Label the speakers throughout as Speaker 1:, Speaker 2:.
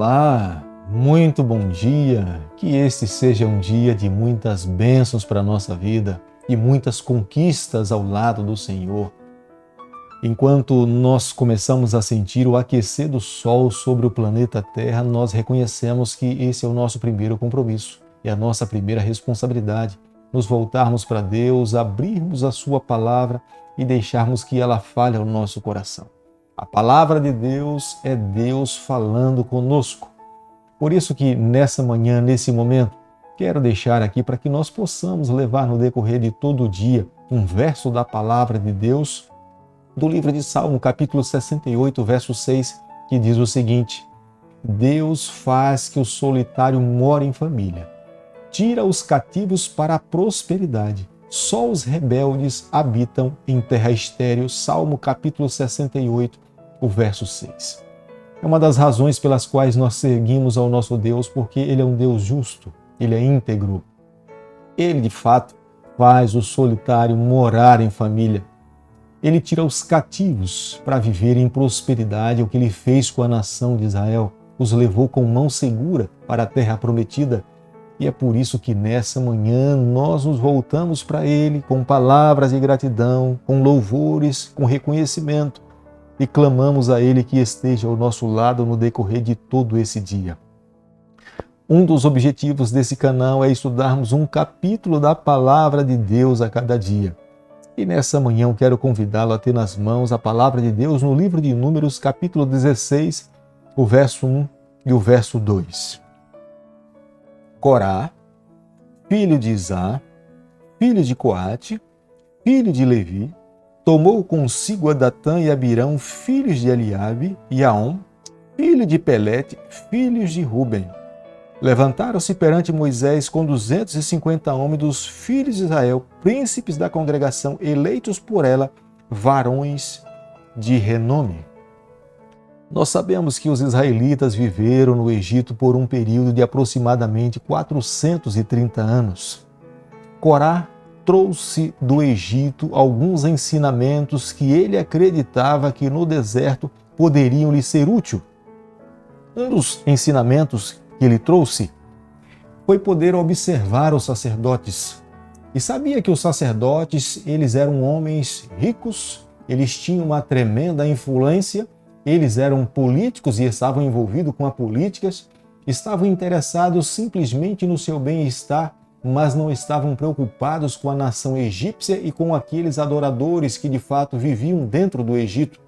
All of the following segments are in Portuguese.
Speaker 1: Olá, muito bom dia, que este seja um dia de muitas bênçãos para a nossa vida e muitas conquistas ao lado do Senhor. Enquanto nós começamos a sentir o aquecer do sol sobre o planeta Terra, nós reconhecemos que esse é o nosso primeiro compromisso e a nossa primeira responsabilidade, nos voltarmos para Deus, abrirmos a Sua palavra e deixarmos que ela fale ao nosso coração. A palavra de Deus é Deus falando conosco. Por isso que nessa manhã, nesse momento, quero deixar aqui para que nós possamos levar no decorrer de todo o dia um verso da palavra de Deus do livro de Salmo, capítulo 68, verso 6, que diz o seguinte: Deus faz que o solitário more em família, tira os cativos para a prosperidade. Só os rebeldes habitam em terra estéril. Salmo capítulo 68, o verso 6. É uma das razões pelas quais nós seguimos ao nosso Deus, porque Ele é um Deus justo, Ele é íntegro. Ele, de fato, faz o solitário morar em família. Ele tira os cativos para viver em prosperidade, o que Ele fez com a nação de Israel. Os levou com mão segura para a terra prometida. E é por isso que nessa manhã nós nos voltamos para Ele com palavras de gratidão, com louvores, com reconhecimento e clamamos a Ele que esteja ao nosso lado no decorrer de todo esse dia. Um dos objetivos desse canal é estudarmos um capítulo da Palavra de Deus a cada dia. E nessa manhã eu quero convidá-lo a ter nas mãos a Palavra de Deus no livro de Números, capítulo 16, o verso 1 e o verso 2. Corá, filho de Izá, filho de Coate, filho de Levi, tomou consigo a Datã e Abirão, filhos de Eliabe, e Aom, filho de Pelete, filhos de Ruben. Levantaram-se perante Moisés com 250 homens dos filhos de Israel, príncipes da congregação, eleitos por ela, varões de renome. Nós sabemos que os israelitas viveram no Egito por um período de aproximadamente 430 anos. Corá trouxe do Egito alguns ensinamentos que ele acreditava que no deserto poderiam lhe ser úteis. Um dos ensinamentos que ele trouxe foi poder observar os sacerdotes. E sabia que os sacerdotes, eles eram homens ricos, eles tinham uma tremenda influência, eles eram políticos e estavam envolvidos com a política, estavam interessados simplesmente no seu bem-estar, mas não estavam preocupados com a nação egípcia e com aqueles adoradores que de fato viviam dentro do Egito.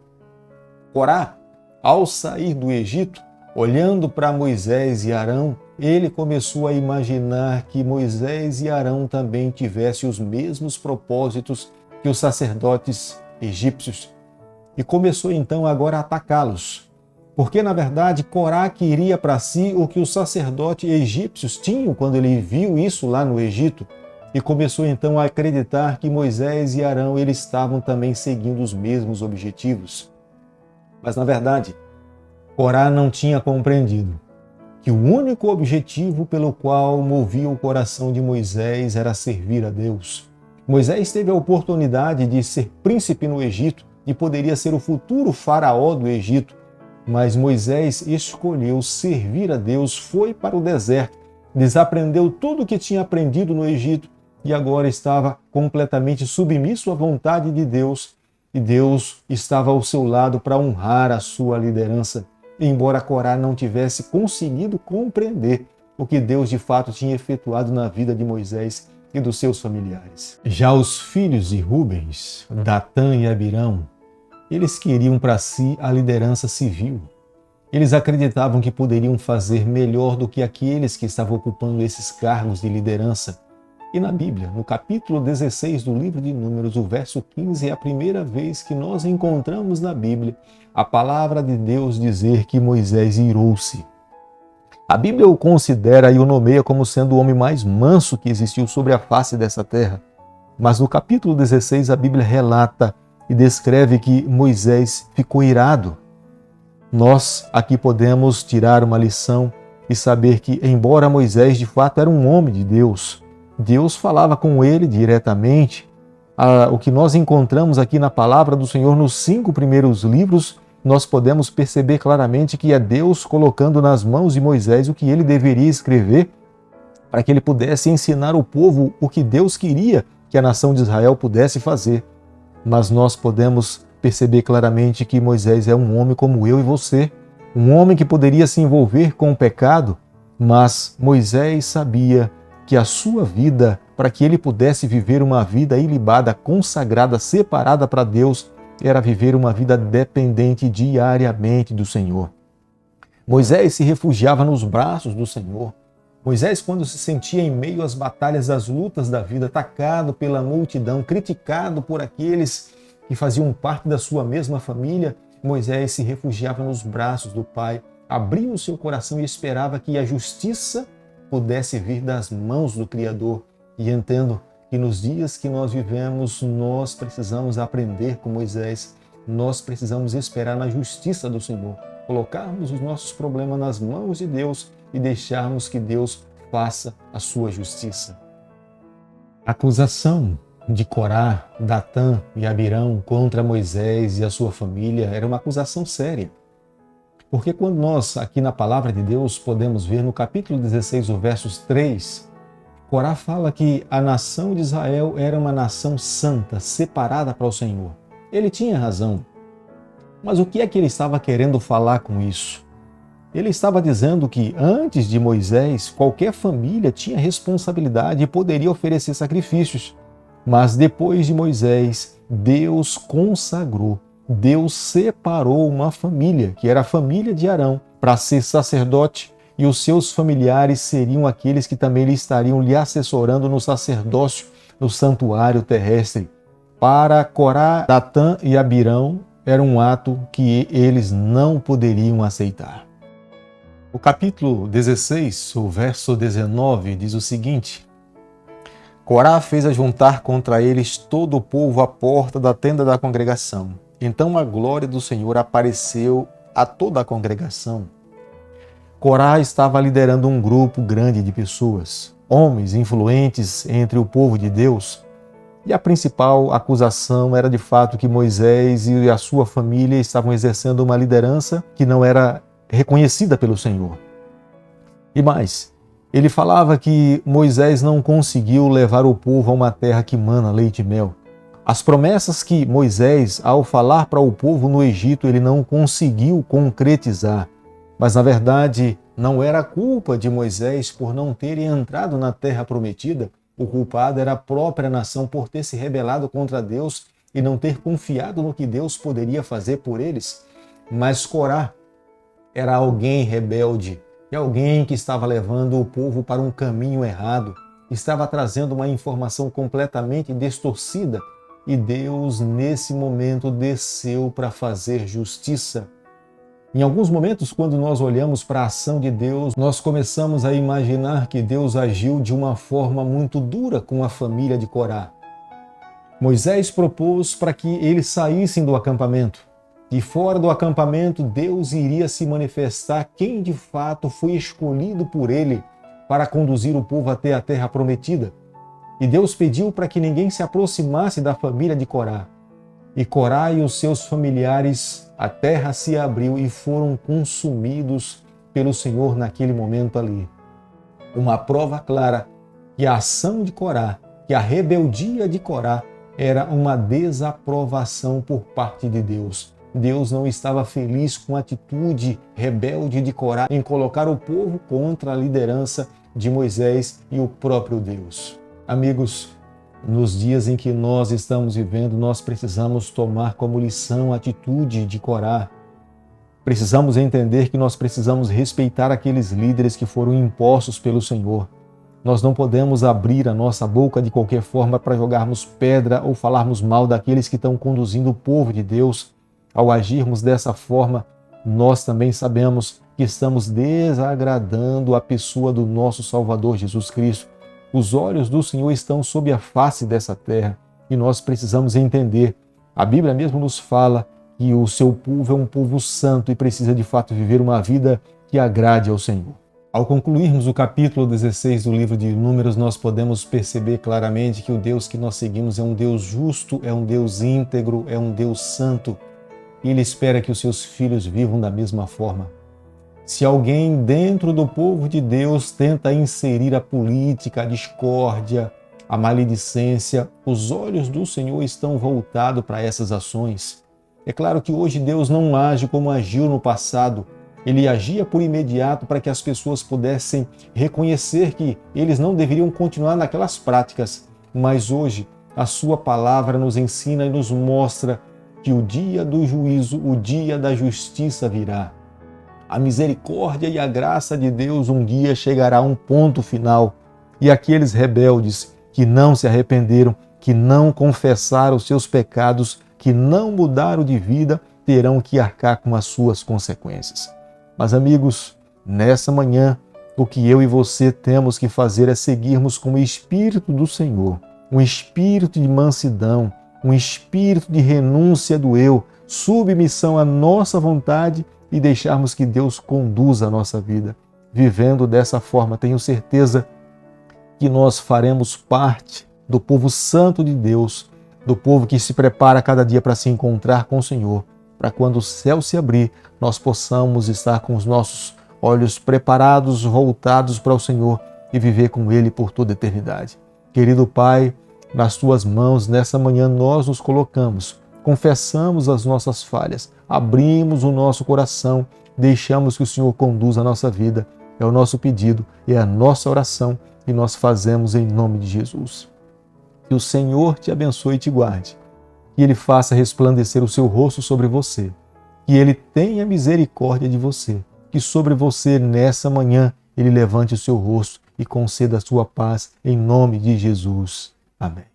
Speaker 1: Corá, ao sair do Egito, olhando para Moisés e Arão, ele começou a imaginar que Moisés e Arão também tivessem os mesmos propósitos que os sacerdotes egípcios. E começou então agora a atacá-los. Porque, na verdade, Corá queria para si o que os sacerdotes egípcios tinham quando ele viu isso lá no Egito. E começou então a acreditar que Moisés e Arão eles estavam também seguindo os mesmos objetivos. Mas, na verdade, Corá não tinha compreendido que o único objetivo pelo qual movia o coração de Moisés era servir a Deus. Moisés teve a oportunidade de ser príncipe no Egito e poderia ser o futuro faraó do Egito, mas Moisés escolheu servir a Deus, foi para o deserto, desaprendeu tudo o que tinha aprendido no Egito e agora estava completamente submisso à vontade de Deus e Deus estava ao seu lado para honrar a sua liderança. Embora Corá não tivesse conseguido compreender o que Deus de fato tinha efetuado na vida de Moisés e dos seus familiares. Já os filhos de Rubens, Datã e Abirão, eles queriam para si a liderança civil. Eles acreditavam que poderiam fazer melhor do que aqueles que estavam ocupando esses cargos de liderança. E na Bíblia, no capítulo 16 do livro de Números, o verso 15, é a primeira vez que nós encontramos na Bíblia a palavra de Deus dizer que Moisés irou-se. A Bíblia o considera e o nomeia como sendo o homem mais manso que existiu sobre a face dessa terra. Mas no capítulo 16 a Bíblia relata e descreve que Moisés ficou irado. Nós aqui podemos tirar uma lição e saber que, embora Moisés de fato era um homem de Deus, Deus falava com ele diretamente. O que nós encontramos aqui na palavra do Senhor nos 5 primeiros livros nós podemos perceber claramente que é Deus colocando nas mãos de Moisés o que ele deveria escrever para que ele pudesse ensinar o povo o que Deus queria que a nação de Israel pudesse fazer. Mas nós podemos perceber claramente que Moisés é um homem como eu e você, um homem que poderia se envolver com o pecado, mas Moisés sabia que a sua vida, para que ele pudesse viver uma vida ilibada, consagrada, separada para Deus, era viver uma vida dependente diariamente do Senhor. Moisés se refugiava nos braços do Senhor. Moisés, quando se sentia em meio às batalhas, às lutas da vida, atacado pela multidão, criticado por aqueles que faziam parte da sua mesma família, Moisés se refugiava nos braços do Pai, abria o seu coração e esperava que a justiça pudesse vir das mãos do Criador. E entendo que nos dias que nós vivemos, nós precisamos aprender com Moisés, nós precisamos esperar na justiça do Senhor, colocarmos os nossos problemas nas mãos de Deus e deixarmos que Deus faça a sua justiça. A acusação de Corá, Datã e Abirão contra Moisés e a sua família era uma acusação séria. Porque quando nós, aqui na palavra de Deus, podemos ver no capítulo 16, o versos 3, Corá fala que a nação de Israel era uma nação santa, separada para o Senhor. Ele tinha razão. Mas o que é que ele estava querendo falar com isso? Ele estava dizendo que antes de Moisés, qualquer família tinha responsabilidade e poderia oferecer sacrifícios. Mas depois de Moisés, Deus consagrou, Deus separou uma família, que era a família de Arão, para ser sacerdote, e os seus familiares seriam aqueles que também estariam lhe assessorando no sacerdócio, no santuário terrestre. Para Corá, Datã e Abirão, era um ato que eles não poderiam aceitar. O capítulo 16, o verso 19, diz o seguinte: Corá fez ajuntar contra eles todo o povo à porta da tenda da congregação. Então a glória do Senhor apareceu a toda a congregação. Corá estava liderando um grupo grande de pessoas, homens influentes entre o povo de Deus, e a principal acusação era de fato que Moisés e a sua família estavam exercendo uma liderança que não era reconhecida pelo Senhor. E mais, ele falava que Moisés não conseguiu levar o povo a uma terra que mana leite e mel. As promessas que Moisés, ao falar para o povo no Egito, ele não conseguiu concretizar. Mas, na verdade, não era culpa de Moisés por não terem entrado na terra prometida. O culpado era a própria nação por ter se rebelado contra Deus e não ter confiado no que Deus poderia fazer por eles. Mas Corá era alguém rebelde, e alguém que estava levando o povo para um caminho errado, estava trazendo uma informação completamente distorcida, e Deus, nesse momento, desceu para fazer justiça. Em alguns momentos, quando nós olhamos para a ação de Deus, nós começamos a imaginar que Deus agiu de uma forma muito dura com a família de Corá. Moisés propôs para que eles saíssem do acampamento. E fora do acampamento, Deus iria se manifestar quem de fato foi escolhido por ele para conduzir o povo até a terra prometida. E Deus pediu para que ninguém se aproximasse da família de Corá. E Corá e os seus familiares, a terra se abriu e foram consumidos pelo Senhor naquele momento ali. Uma prova clara que a ação de Corá, que a rebeldia de Corá era uma desaprovação por parte de Deus. Deus não estava feliz com a atitude rebelde de Corá em colocar o povo contra a liderança de Moisés e o próprio Deus. Amigos, nos dias em que nós estamos vivendo, nós precisamos tomar como lição a atitude de Corá. Precisamos entender que nós precisamos respeitar aqueles líderes que foram impostos pelo Senhor. Nós não podemos abrir a nossa boca de qualquer forma para jogarmos pedra ou falarmos mal daqueles que estão conduzindo o povo de Deus. Ao agirmos dessa forma, nós também sabemos que estamos desagradando a pessoa do nosso Salvador Jesus Cristo. Os olhos do Senhor estão sobre a face dessa terra e nós precisamos entender. A Bíblia mesmo nos fala que o seu povo é um povo santo e precisa de fato viver uma vida que agrade ao Senhor. Ao concluirmos o capítulo 16 do livro de Números, nós podemos perceber claramente que o Deus que nós seguimos é um Deus justo, é um Deus íntegro, é um Deus santo. e Ele espera que os seus filhos vivam da mesma forma. Se alguém dentro do povo de Deus tenta inserir a política, a discórdia, a maledicência, os olhos do Senhor estão voltados para essas ações. É claro que hoje Deus não age como agiu no passado. Ele agia por imediato para que as pessoas pudessem reconhecer que eles não deveriam continuar naquelas práticas. Mas hoje a sua palavra nos ensina e nos mostra que o dia do juízo, o dia da justiça virá. A misericórdia e a graça de Deus um dia chegará a um ponto final e aqueles rebeldes que não se arrependeram, que não confessaram os seus pecados, que não mudaram de vida, terão que arcar com as suas consequências. Mas amigos, nessa manhã, o que eu e você temos que fazer é seguirmos com o Espírito do Senhor, um espírito de mansidão, um espírito de renúncia do eu, submissão à nossa vontade e deixarmos que Deus conduza a nossa vida. Vivendo dessa forma, tenho certeza que nós faremos parte do povo santo de Deus, do povo que se prepara cada dia para se encontrar com o Senhor, para quando o céu se abrir, nós possamos estar com os nossos olhos preparados, voltados para o Senhor e viver com Ele por toda a eternidade. Querido Pai, nas Tuas mãos, nessa manhã nós nos colocamos, confessamos as nossas falhas, abrimos o nosso coração, deixamos que o Senhor conduza a nossa vida. É o nosso pedido, é a nossa oração e nós fazemos em nome de Jesus. Que o Senhor te abençoe e te guarde, que Ele faça resplandecer o seu rosto sobre você, que Ele tenha misericórdia de você, que sobre você nessa manhã Ele levante o seu rosto e conceda a sua paz em nome de Jesus. Amém.